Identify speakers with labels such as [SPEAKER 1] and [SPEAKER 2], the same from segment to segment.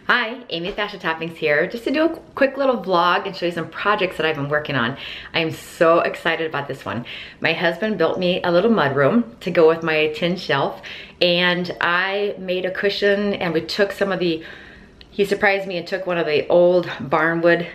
[SPEAKER 1] Hi, Amy Fashion Toppings here, just to do a quick little vlog and show you some projects that I've been working on. I am so excited about this one. My husband built me a little mudroom to go with my tin shelf, and I made a cushion, and we took some of the, he surprised me and took one of the old barnwood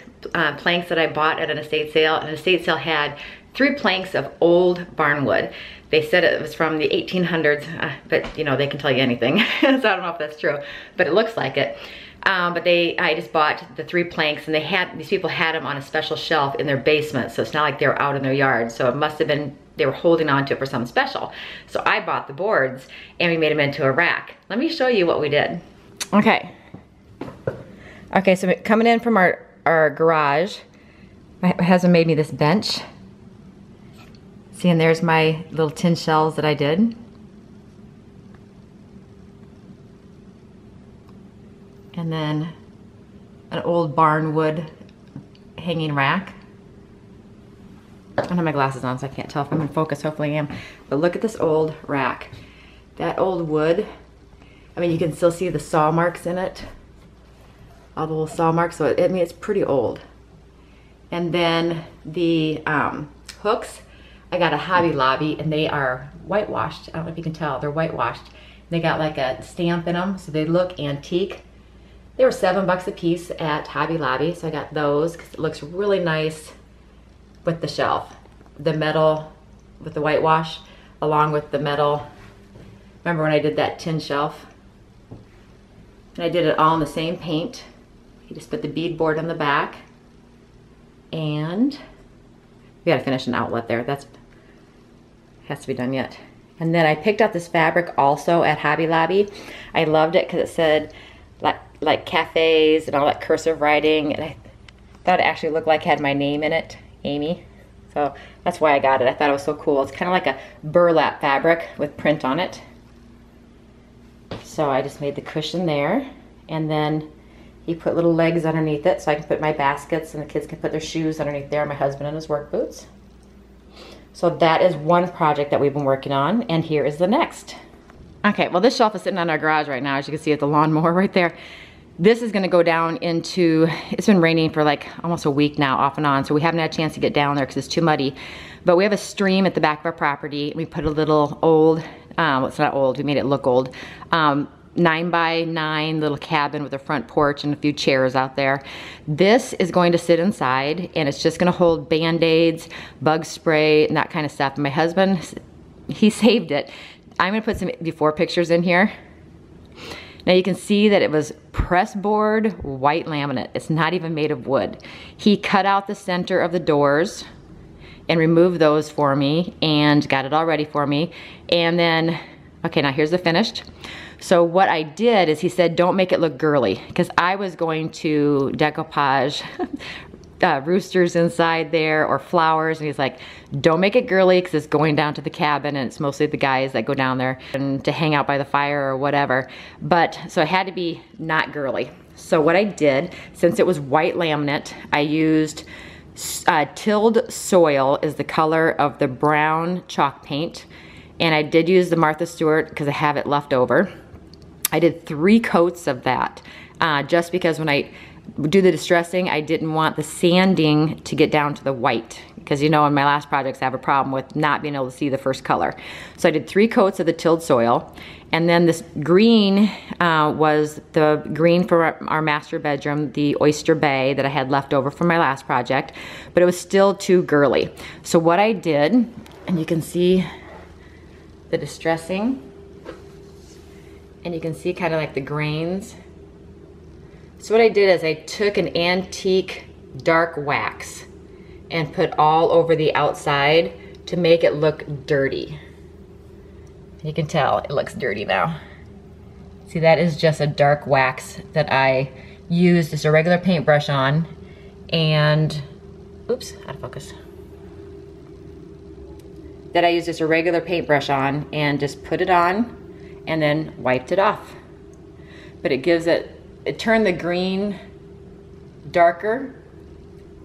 [SPEAKER 1] planks that I bought at an estate sale. An estate sale had 3 planks of old barnwood. They said it was from the 1800s, but you know, they can tell you anything. So I don't know if that's true, but it looks like it. But I just bought the 3 planks, and these people had them on a special shelf in their basement, so it's not like they were out in their yard. So it must have been, they were holding on to it for something special. So I bought the boards and we made them into a rack. Let me show you what we did. Okay, so coming in from our garage, my husband made me this bench. See, and there's my little tin shells that I did. And then an old barnwood hanging rack. I don't have my glasses on, so I can't tell if I'm in focus. Hopefully I am. But look at this old rack. That old wood, I mean, you can still see the saw marks in it. All the little saw marks, so I mean, it's pretty old. And then the hooks, I got a Hobby Lobby, and they are whitewashed. I don't know if you can tell, they're whitewashed. They got like a stamp in them, so they look antique. They were $7 a piece at Hobby Lobby, so I got those because it looks really nice with the shelf. The metal with the whitewash, along with the metal. Remember when I did that tin shelf? And I did it all in the same paint. You just put the beadboard on the back, and we gotta finish an outlet there. That's has to be done yet. And then I picked up this fabric also at Hobby Lobby. I loved it because it said like cafes and all that cursive writing, and I thought it actually looked like it had my name in it, Amy. So that's why I got it. I thought it was so cool. It's kind of like a burlap fabric with print on it. So I just made the cushion there, and then he put little legs underneath it so I can put my baskets, and the kids can put their shoes underneath there, my husband in his work boots. So that is one project that we've been working on, and here is the next. Okay, well, this shelf is sitting on our garage right now, as you can see at the lawnmower right there. This is gonna go down into, it's been raining for like almost a week now, off and on, so we haven't had a chance to get down there because it's too muddy. But we have a stream at the back of our property, and we put a little old, well, it's not old, we made it look old, 9x9 little cabin with a front porch and a few chairs out there. This is going to sit inside, and it's just gonna hold Band-Aids, bug spray, and that kind of stuff. And my husband, he saved it. I'm gonna put some before pictures in here. Now you can see that it was press board white laminate. It's not even made of wood. He cut out the center of the doors and removed those for me and got it all ready for me. And then, okay, now here's the finished. So what I did is he said, don't make it look girly, because I was going to decoupage roosters inside there or flowers, and he's like, don't make it girly because it's going down to the cabin, and it's mostly the guys that go down there and to hang out by the fire or whatever. But so it had to be not girly. So what I did, since it was white laminate, I used tilled soil is the color of the brown chalk paint, and I did use the Martha Stewart because I have it left over. I did 3 coats of that just because when I do the distressing, I didn't want the sanding to get down to the white, because you know in my last projects I have a problem with not being able to see the first color. So I did 3 coats of the tilled soil, and then this green was the green for our master bedroom, the Oyster Bay that I had left over from my last project, but it was still too girly. So what I did, and you can see the distressing, and you can see kind of like the grains. So what I did is I took an antique dark wax and put all over the outside to make it look dirty. You can tell it looks dirty now. See, that is just a dark wax that I used just a regular paintbrush on, and, oops, out of focus. That I used just a regular paintbrush on and just put it on and then wiped it off. But it gives it turned the green darker,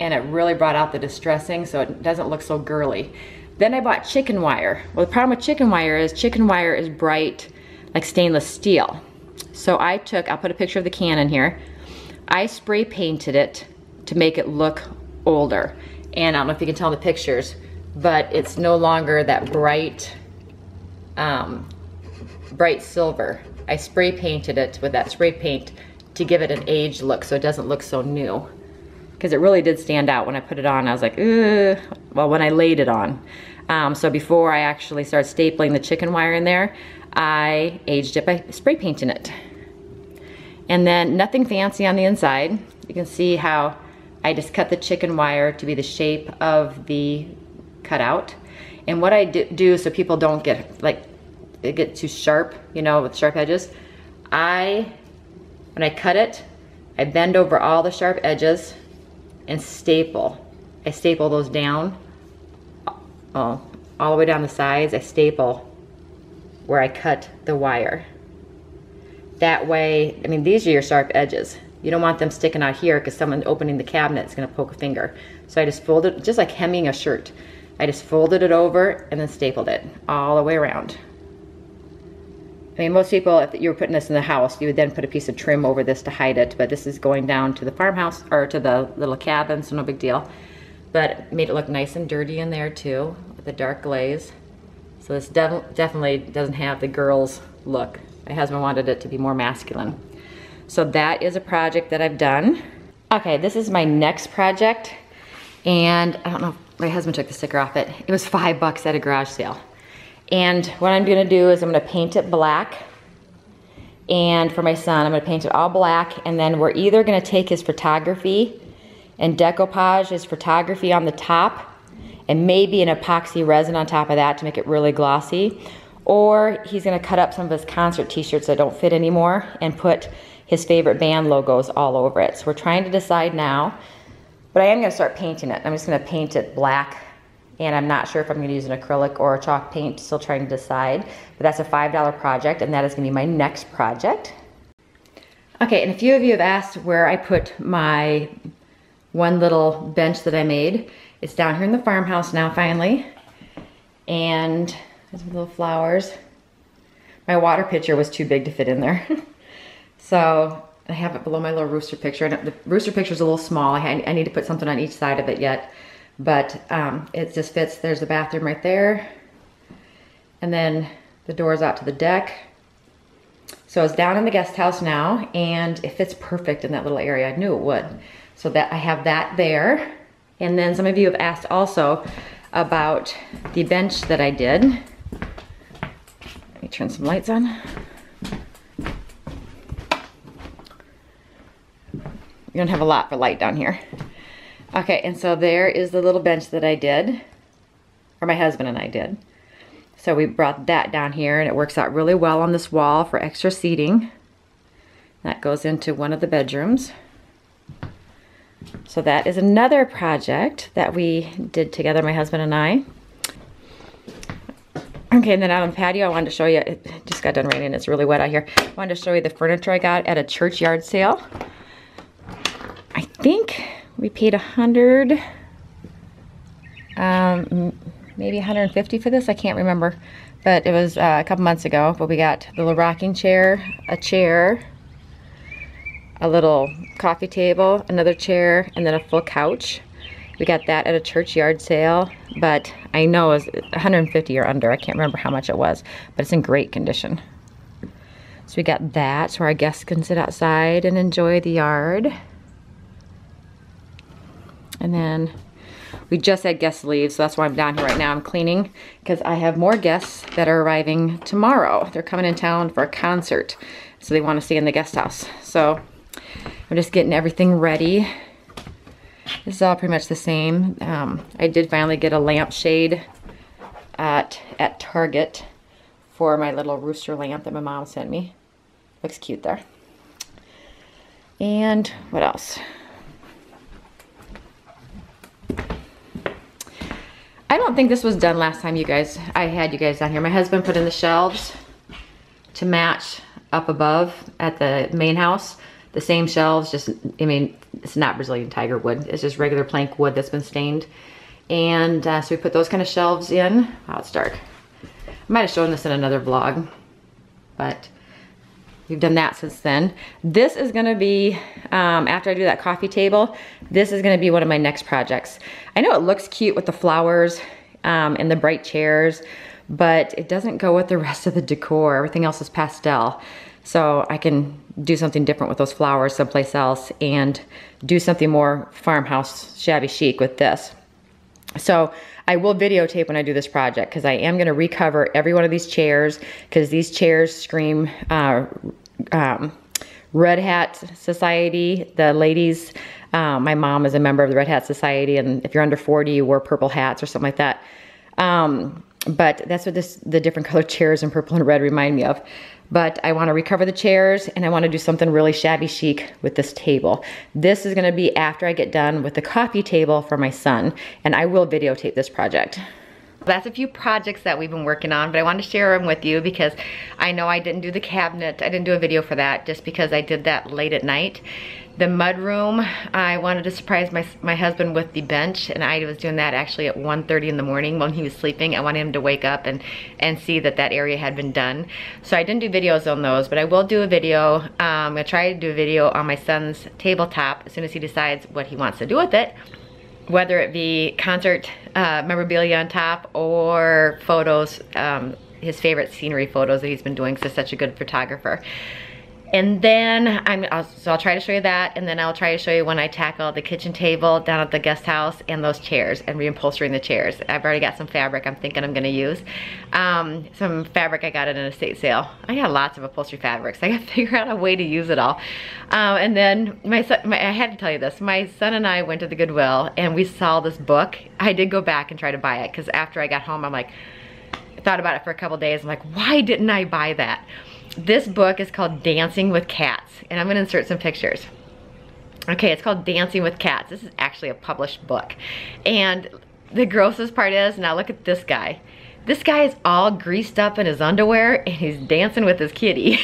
[SPEAKER 1] and it really brought out the distressing, so it doesn't look so girly. Then I bought chicken wire. Well, the problem with chicken wire is bright like stainless steel. So I took, I'll put a picture of the can in here. I spray painted it to make it look older. And I don't know if you can tell in the pictures, but it's no longer that bright, bright silver. I spray painted it with that spray paint to give it an aged look so it doesn't look so new. Because it really did stand out when I put it on. I was like, ugh. Well, when I laid it on. So before I actually started stapling the chicken wire in there, I aged it by spray painting it. And then nothing fancy on the inside. You can see how I just cut the chicken wire to be the shape of the cutout. And what I do so people don't get, like, it get too sharp, you know, with sharp edges, when I cut it, I bend over all the sharp edges and staple. I staple those down, all the way down the sides. I staple where I cut the wire. That way, I mean, these are your sharp edges. You don't want them sticking out here because someone opening the cabinet is gonna poke a finger. So I just folded, just like hemming a shirt. I just folded it over and then stapled it all the way around. I mean, most people, if you were putting this in the house, you would then put a piece of trim over this to hide it, but this is going down to the farmhouse, or to the little cabin, so no big deal. But it made it look nice and dirty in there too, with the dark glaze. So this definitely doesn't have the girls look. My husband wanted it to be more masculine. So that is a project that I've done. Okay, this is my next project, and I don't know if my husband took the sticker off it. It was $5 at a garage sale. And what I'm gonna do is I'm gonna paint it black. And for my son, I'm gonna paint it all black, and then we're either gonna take his photography and decoupage his photography on the top, and maybe an epoxy resin on top of that to make it really glossy. Or he's gonna cut up some of his concert t-shirts that don't fit anymore and put his favorite band logos all over it. So we're trying to decide now, but I am gonna start painting it. I'm just gonna paint it black, and I'm not sure if I'm gonna use an acrylic or a chalk paint, still trying to decide. But that's a $5 project, and that is gonna be my next project. Okay, and a few of you have asked where I put my one little bench that I made. It's down here in the farmhouse now, finally. And there's little flowers. My water pitcher was too big to fit in there. So I have it below my little rooster picture. And the rooster picture is a little small. I need to put something on each side of it yet. But it just fits. There's the bathroom right there. And then the door's out to the deck. So it's down in the guest house now, and it fits perfect in that little area. I knew it would. So that I have that there. And then some of you have asked also about the bench that I did. Let me turn some lights on. You don't have a lot for light down here. Okay, and so there is the little bench that I did, or my husband and I did. So we brought that down here, and it works out really well on this wall for extra seating. That goes into one of the bedrooms. So that is another project that we did together, my husband and I. Okay, and then out on the patio, I wanted to show you, it just got done raining, it's really wet out here. I wanted to show you the furniture I got at a church yard sale. I think we paid $100, maybe $150 for this, I can't remember. But it was a couple months ago, but we got the little rocking chair, a chair, a little coffee table, another chair, and then a full couch. We got that at a church yard sale, but I know it was $150 or under. I can't remember how much it was, but it's in great condition. So we got that, so our guests can sit outside and enjoy the yard. And then we just had guests leave, so that's why I'm down here right now. I'm cleaning because I have more guests that are arriving tomorrow. They're coming in town for a concert, so they want to stay in the guest house. So I'm just getting everything ready. This is all pretty much the same. I did finally get a lampshade at Target for my little rooster lamp that my mom sent me. Looks cute there. And what else? I don't think this was done last time I had you guys down here. My husband put in the shelves to match up above at the main house. The same shelves, just, I mean, it's not Brazilian tiger wood. It's just regular plank wood that's been stained. And so we put those kind of shelves in. Wow, it's dark. I might have shown this in another vlog, but we've done that since then. This is gonna be, after I do that coffee table, this is gonna be one of my next projects. I know it looks cute with the flowers and the bright chairs, but it doesn't go with the rest of the decor. Everything else is pastel. So I can do something different with those flowers someplace else and do something more farmhouse shabby chic with this. So I will videotape when I do this project because I am gonna recover every one of these chairs because these chairs scream Red Hat Society. The ladies, my mom is a member of the Red Hat Society, and if you're under 40, you wear purple hats or something like that. But that's what the different colored chairs in purple and red remind me of. But I want to recover the chairs and I want to do something really shabby chic with this table. This is going to be after I get done with the coffee table for my son, and I will videotape this project. That's a few projects that we've been working on, but I wanted to share them with you because I know I didn't do the cabinet. I didn't do a video for that just because I did that late at night. The mudroom, I wanted to surprise my husband with the bench, and I was doing that actually at 1:30 in the morning when he was sleeping. I wanted him to wake up and see that that area had been done. So I didn't do videos on those, but I will do a video. I'm gonna try to do a video on my son's tabletop as soon as he decides what he wants to do with it. Whether it be concert memorabilia on top or photos, his favorite scenery photos that he's been doing because he's such a good photographer. And then I'll try to show you that, and then I'll try to show you when I tackle the kitchen table down at the guest house and those chairs and reupholstering the chairs. I've already got some fabric I'm thinking I'm gonna use. Some fabric I got at an estate sale. I got lots of upholstery fabrics. I gotta figure out a way to use it all. And then I had to tell you this, my son and I went to the Goodwill and we saw this book. I did go back and try to buy it because after I got home, I thought about it for a couple days. I'm like, why didn't I buy that? This book is called Dancing with Cats, and I'm gonna insert some pictures. Okay, it's called Dancing with Cats. This is actually a published book. And the grossest part is, now look at this guy. This guy is all greased up in his underwear and he's dancing with his kitty.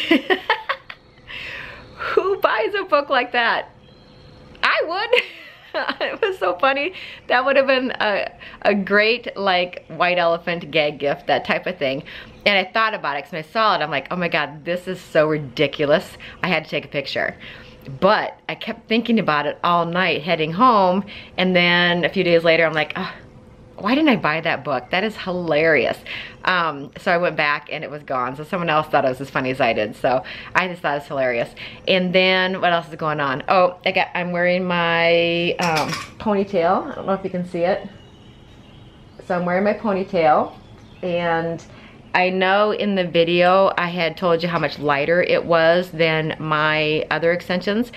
[SPEAKER 1] Who buys a book like that? I would. It was so funny. That would have been a great like white elephant gag gift, that type of thing. And I thought about it because when I saw it, I'm like, oh my God, this is so ridiculous. I had to take a picture. But I kept thinking about it all night heading home. And then a few days later, I'm like, oh, why didn't I buy that book? That is hilarious. So I went back and it was gone. So someone else thought it was as funny as I did. So I just thought it was hilarious. And then what else is going on? Oh, I'm wearing my ponytail. I don't know if you can see it. So I'm wearing my ponytail, and I know in the video I had told you how much lighter it was than my other extensions.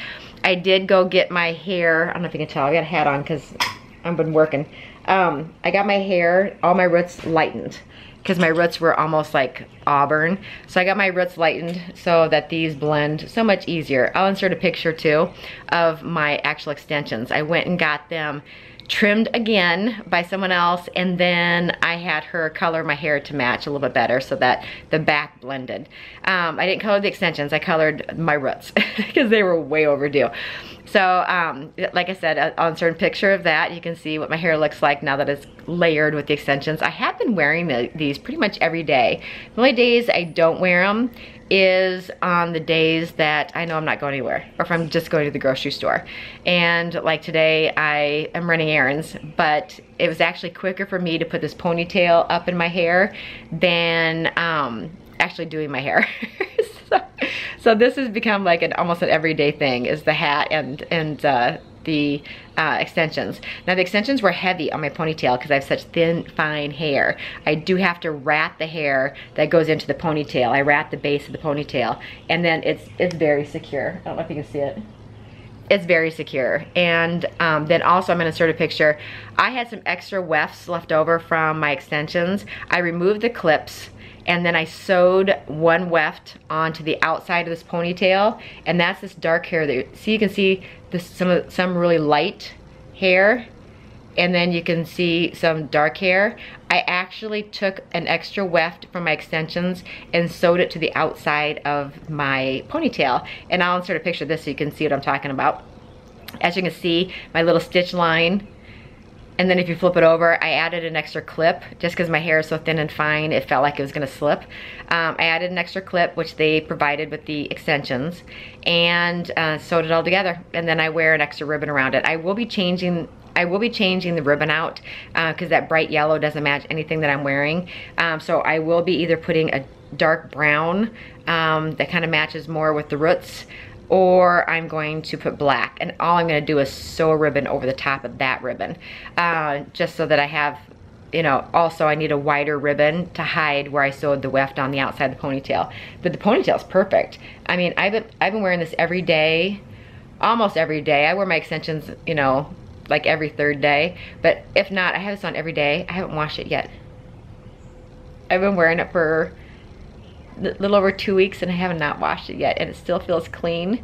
[SPEAKER 1] I did go get my hair, I don't know if you can tell, I got a hat on because I've been working. I got my hair, all my roots lightened because my roots were almost like auburn. So I got my roots lightened so that these blend so much easier. I'll insert a picture too of my actual extensions. I went and got them trimmed again by someone else, and then I had her color my hair to match a little bit better so that the back blended. I didn't color the extensions, I colored my roots because they were way overdue. So like I said, I'll insert a picture of that. You can see what my hair looks like now that it's layered with the extensions. I have been wearing these pretty much every day. The only days I don't wear them is on the days that I know I'm not going anywhere, or if I'm just going to the grocery store. And like today, I am running errands, but it was actually quicker for me to put this ponytail up in my hair than actually doing my hair. So this has become like almost an everyday thing, is the hat and the extensions. Now the extensions were heavy on my ponytail because I have such thin, fine hair. I do have to rat the hair that goes into the ponytail. I rat the base of the ponytail, and then it's very secure. I don't know if you can see it. It's very secure. And then also I'm gonna insert a picture. I had some extra wefts left over from my extensions. I removed the clips, and then I sewed one weft onto the outside of this ponytail, and that's this dark hair that you can see this, some really light hair, and then you can see some dark hair. I actually took an extra weft from my extensions and sewed it to the outside of my ponytail, and I'll insert a picture of this so you can see what I'm talking about. As you can see, my little stitch line And then if you flip it over, I added an extra clip just because my hair is so thin and fine, it felt like it was gonna slip. I added an extra clip, which they provided with the extensions, and sewed it all together. And then I wear an extra ribbon around it. I will be changing the ribbon out because that bright yellow doesn't match anything that I'm wearing. So I will be either putting a dark brown that kind of matches more with the roots, or I'm going to put black, and all I'm going to do is sew a ribbon over the top of that ribbon, just so that I have, you know, also I need a wider ribbon to hide where I sewed the weft on the outside of the ponytail. But the ponytail's perfect. I mean, I've been wearing this every day, almost every day. I wear my extensions, you know, like every third day, but if not, I have this on every day. I haven't washed it yet. I've been wearing it for a little over 2 weeks and I have not washed it yet, and it still feels clean,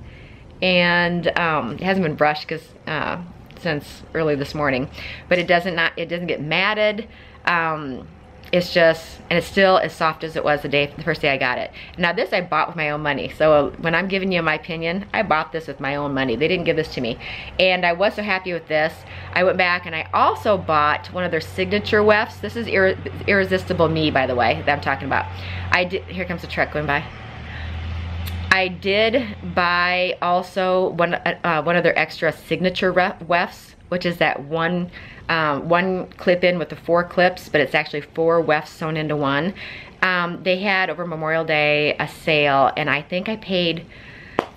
[SPEAKER 1] and it hasn't been brushed because since early this morning, but it doesn't get matted. It's just, and it's still as soft as it was the first day I got it. Now this I bought with my own money, so when I'm giving you my opinion, I bought this with my own money. They didn't give this to me, and I was so happy with this. I went back and I also bought one of their signature wefts. This is Irresistible Me, by the way, that I'm talking about. Here comes the truck going by. I did buy also one of their extra signature wefts, which is that one clip in with the 4 clips, but it's actually 4 wefts sewn into one. They had over Memorial Day a sale, and I think I paid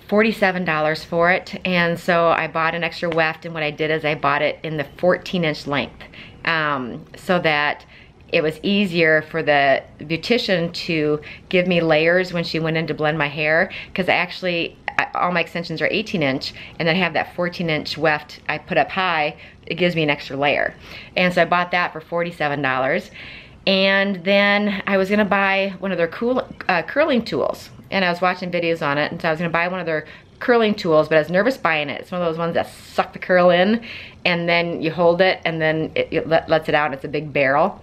[SPEAKER 1] $47 for it, and so I bought an extra weft, and what I did is I bought it in the 14-inch length, so that it was easier for the beautician to give me layers when she went in to blend my hair, because all my extensions are 18-inch, and then I have that 14-inch weft I put up high. It gives me an extra layer. And so I bought that for $47. And then I was gonna buy one of their curling tools, and I was watching videos on it, and so I was gonna buy one of their curling tools, but I was nervous buying it. It's one of those ones that suck the curl in, and then you hold it, and then it lets it out. It's a big barrel.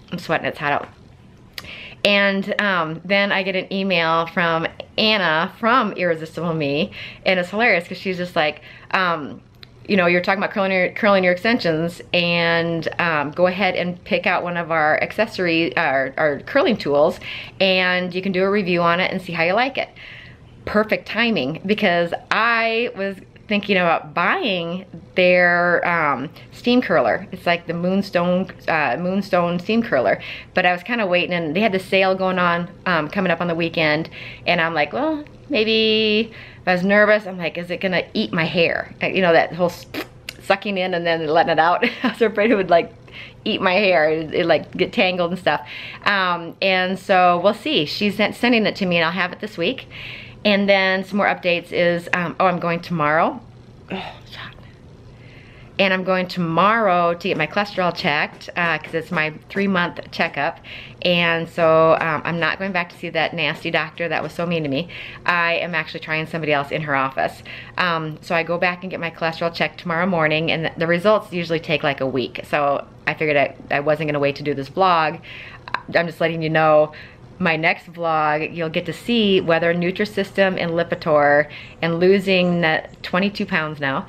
[SPEAKER 1] I'm sweating, it's hot out. And then I get an email from Anna from Irresistible Me, and it's hilarious because she's just like, you know, you're talking about curling your extensions, and go ahead and pick out one of our our curling tools, and you can do a review on it and see how you like it. Perfect timing, because I was thinking about buying their steam curler. It's like the Moonstone steam curler, but I was kind of waiting, and they had the sale going on coming up on the weekend, and I'm like, well, maybe if I was nervous, I'm like, is it gonna eat my hair? You know, that whole sucking in and then letting it out. I was afraid it would like eat my hair. It like get tangled and stuff. And so we'll see. She's sending it to me, and I'll have it this week. And then some more updates is, I'm going tomorrow. Oh, it's hot. And I'm going tomorrow to get my cholesterol checked, because it's my 3-month checkup. And so I'm not going back to see that nasty doctor that was so mean to me. I am actually trying somebody else in her office. So I go back and get my cholesterol checked tomorrow morning, and the results usually take like a week. So I figured I wasn't gonna wait to do this vlog. I'm just letting you know, my next vlog, you'll get to see whether Nutrisystem and Lipitor, and losing that 22 pounds now,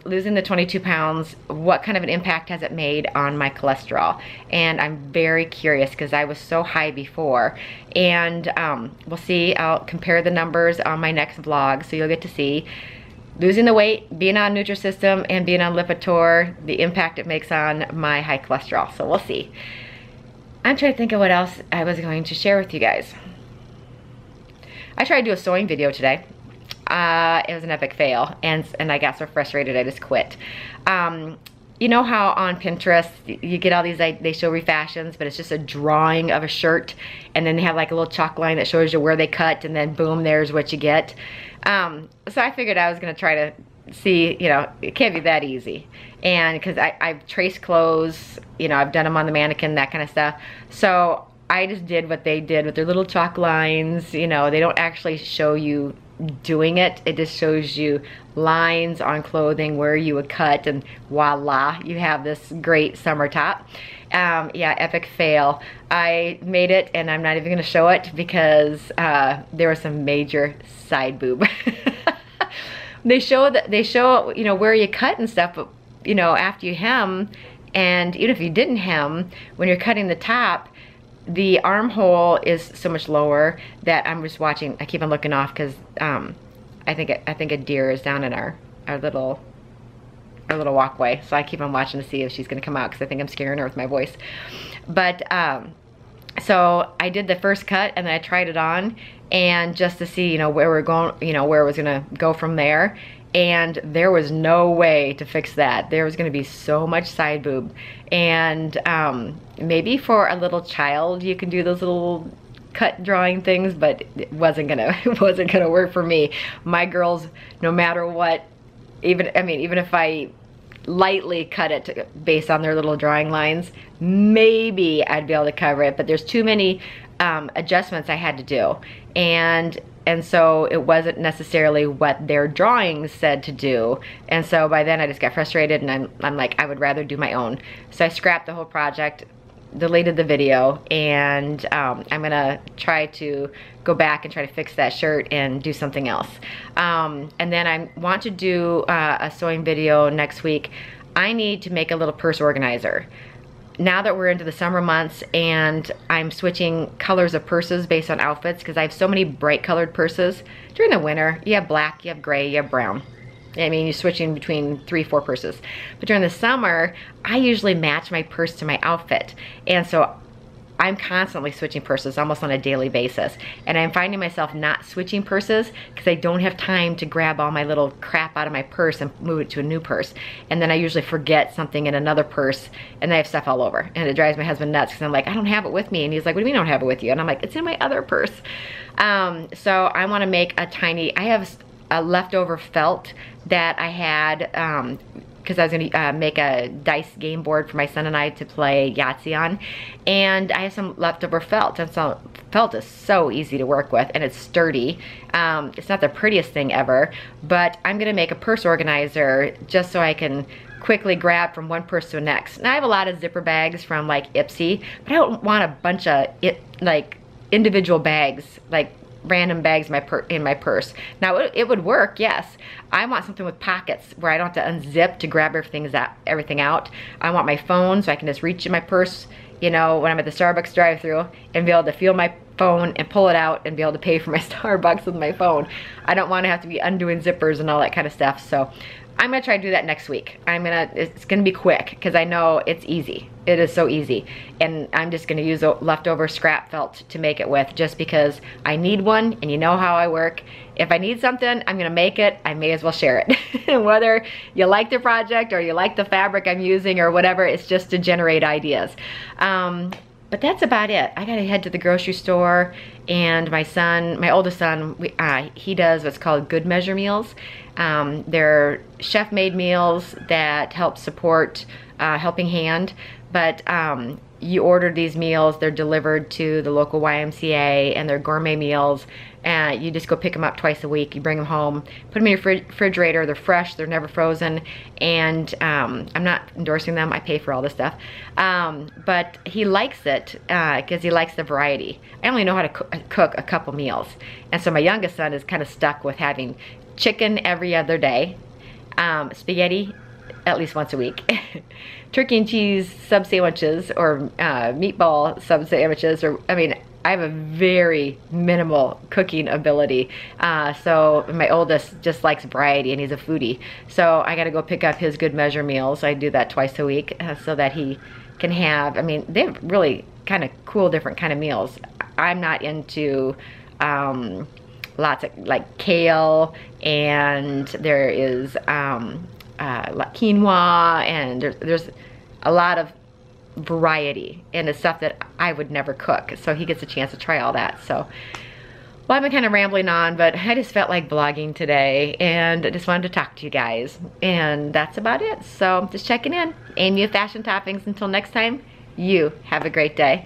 [SPEAKER 1] losing the 22 pounds, what kind of an impact has it made on my cholesterol? And I'm very curious because I was so high before. And we'll see, I'll compare the numbers on my next vlog, so you'll get to see losing the weight, being on Nutrisystem, and being on Lipitor, the impact it makes on my high cholesterol. So we'll see. I'm trying to think of what else I was going to share with you guys. I tried to do a sewing video today. It was an epic fail, and I got so frustrated I just quit. You know how on Pinterest you get all these, they show refashions, but it's just a drawing of a shirt, and then they have like a little chalk line that shows you where they cut, and then boom, there's what you get. So I figured I was gonna try to see, you know, it can't be that easy. And because I've traced clothes, you know, I've done them on the mannequin, that kind of stuff. So I just did what they did with their little chalk lines. You know, they don't actually show you doing it. It just shows you lines on clothing where you would cut, and voila, you have this great summer top. Yeah, epic fail. I made it, and I'm not even gonna show it because there was some major side boob. They show, you know, where you cut and stuff, but you know, after you hem, And even if you didn't hem, when you're cutting the top, the armhole is so much lower that I'm just watching. I keep on looking off because I think a deer is down in our little walkway. So I keep on watching to see if she's gonna come out because I think I'm scaring her with my voice. But so I did the first cut and then I tried it on, and just to see, you know, where we're going, you know, where it was gonna go from there. And there was no way to fix that. There was gonna be so much side boob. And maybe for a little child you can do those little cut drawing things, but it wasn't gonna work for me. My girls, no matter what, even if I lightly cut it based on their little drawing lines, maybe I'd be able to cover it, but there's too many adjustments I had to do, and so it wasn't necessarily what their drawings said to do. And so by then I just got frustrated, and I'm like, I would rather do my own. So I scrapped the whole project, deleted the video, and I'm gonna try to go back and try to fix that shirt and do something else. And then I want to do a sewing video next week. I need to make a little purse organizer. Now that we're into the summer months and I'm switching colors of purses based on outfits, because I have so many bright colored purses. During the winter, you have black, you have gray, you have brown. I mean, you're switching between 3-4 purses. But during the summer, I usually match my purse to my outfit. And so I'm constantly switching purses almost on a daily basis. And I'm finding myself not switching purses because I don't have time to grab all my little crap out of my purse and move it to a new purse. And then I usually forget something in another purse and I have stuff all over. And it drives my husband nuts because I'm like, I don't have it with me. And he's like, what do you mean I don't have it with you? And I'm like, it's in my other purse. So I want to make a tiny, I have a leftover felt that I had because I was going to make a dice game board for my son and I to play Yahtzee on, and I have some leftover felt, and so felt is so easy to work with, and it's sturdy. It's not the prettiest thing ever, but I'm going to make a purse organizer just so I can quickly grab from one purse to the next. Now I have a lot of zipper bags from like Ipsy, but I don't want a bunch of like individual bags, like random bags in my purse. Now it would work, yes. I want something with pockets where I don't have to unzip to grab everything out. I want my phone so I can just reach in my purse, you know, when I'm at the Starbucks drive-thru, and be able to feel my phone and pull it out and be able to pay for my Starbucks with my phone. I don't want to have to be undoing zippers and all that kind of stuff. So I'm gonna try to do that next week. It's gonna be quick because I know it's easy. It is so easy. And I'm just gonna use a leftover scrap felt to make it with, just because I need one, and you know how I work. If I need something, I'm gonna make it. I may as well share it. Whether you like the project or you like the fabric I'm using or whatever, it's just to generate ideas. But that's about it. I gotta head to the grocery store, and my son, my oldest son, he does what's called good measure meals. They're chef-made meals that help support Helping Hand, but you order these meals, they're delivered to the local YMCA, and they're gourmet meals. You just go pick them up twice a week. You bring them home, put them in your refrigerator. They're fresh, they're never frozen, and I'm not endorsing them. I pay for all this stuff. But he likes it because he likes the variety. I only know how to cook a couple meals. And so my youngest son is kind of stuck with having chicken every other day, spaghetti at least once a week, turkey and cheese sub sandwiches, or meatball sub sandwiches, or I have a very minimal cooking ability. So my oldest just likes variety, and he's a foodie. So I gotta go pick up his good measure meals. I do that twice a week so that he can have, they have really kind of cool different kind of meals. I'm not into lots of like kale, and there is like quinoa, and there's a lot of variety, and it's stuff that I would never cook, so he gets a chance to try all that. So, well, I've been kind of rambling on, but I just felt like vlogging today, and I just wanted to talk to you guys, and that's about it. So just checking in. Amy of Fashion Toppings. Until next time, you have a great day.